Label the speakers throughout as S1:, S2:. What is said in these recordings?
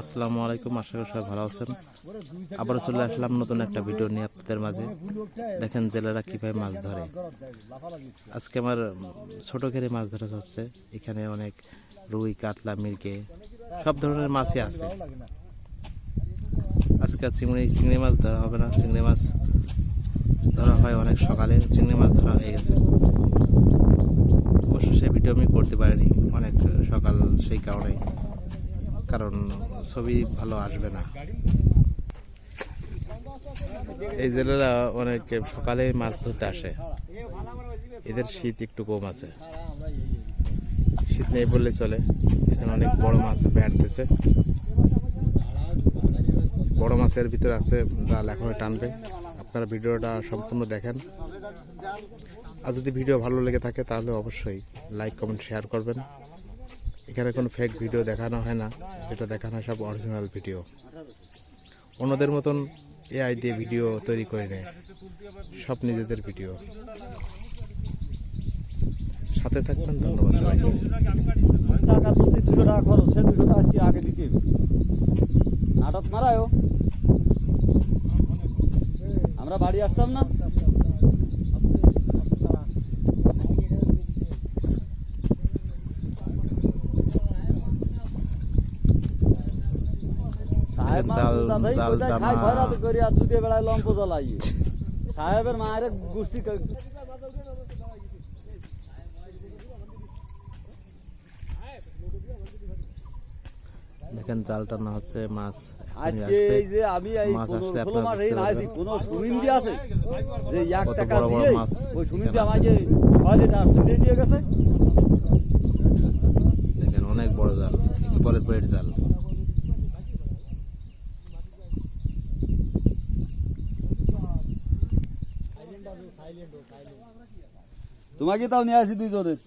S1: আসসালামু আলাইকুম, আশা করি সবাই ভালো আছেন। আবার চলে আসলাম নতুন একটা ভিডিও নিয়ে আপনাদের মাঝে। দেখেন জেলেরা কিভাবে মাছ ধরে। আজকে আমার ছোট ঘেরে মাছ ধরা হচ্ছে। এখানে অনেক রুই, কাতলা, মিরগে সব ধরনের মাছই আছে। আজকে চিংড়ি মাছ ধরা হবে না। চিংড়ি মাছ ধরা হয় অনেক সকালে। চিংড়ি মাছ ধরা হয়ে গেছে। অবশ্য সেই ভিডিও আমি করতে পারিনি অনেক সকাল, সেই কারণে, কারণ ছবি ভালো আসবে না। এই জেলেরা অনেক সকালে মাছ ধরতে আসে। এদের শীত একটু কম আছে, শীত নেই বললে চলে। এখানে অনেক বড় মাছ বেড়াতেছে। বড় মাছের ভিতরে আছে জাল, এখনো টানবে। আপনারা ভিডিওটা সম্পূর্ণ দেখেন। আর যদি ভিডিও ভালো লেগে থাকে তাহলে অবশ্যই লাইক, কমেন্ট, শেয়ার করবেন। এখানে কোনো ফেক ভিডিও দেখানো হয় না, যেটা দেখানো হয় সব অরিজিনাল ভিডিও। অন্যদের মতন এআই দিয়ে ভিডিও তৈরি করে নেয়, সব নিজেদের ভিডিও। সাথে থাকবেন, ধন্যবাদ সবাইকে।
S2: টাকা তুলতে 200 টাকা খরচ, সে 200 টাকা আজকে আগে দিতে হবে। নাটক মারায়ও, আমরা বাড়ি আসতাম না। সাহেবের মায়ের গোষ্ঠী
S1: দেখেন জাল টানা হচ্ছে মাছ।
S2: আজকে এই যে আমি এই 15-16 মাস এই আছি, কোন সুমিন্দি আছে যে 1 টাকা দিয়ে ওই সুমিন্দি আমাকে 6 লিটার সুমিন্দি দিয়ে গেছে।
S1: দেখেন অনেক বড় জাল, কি বলে পেট জাল।
S2: তোমাকে তাও নিয়ে আসি দুইজনের।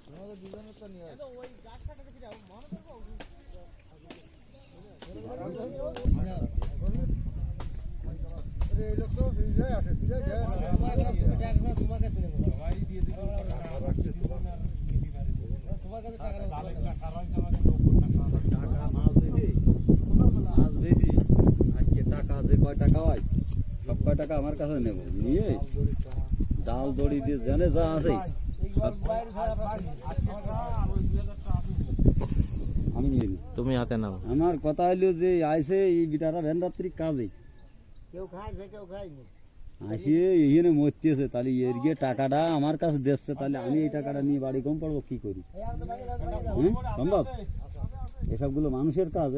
S2: আজকে টাকা যে কয় টাকা হয় সব কয় টাকা আমার কাছে নেব, নিয়ে জাল দড়ি দিয়ে জেনে যা আছে আমি নিয়ে নিই।
S1: তুমি হাতে নাও।
S2: আমার কথা হইলো যে আইসে এই বিটারা ভ্যান রাত্রি কাজে
S3: কেউ খাইছে কেউ খায়নি,
S2: আসিয়ে এখানে মরতেছে, তাহলে এর গিয়ে টাকাটা আমার কাছে দিচ্ছে, তাহলে আমি এই টাকাটা নিয়ে বাড়ি কম পড়বো কি করি? সম্ভব? এসবগুলো মানুষের কাজ।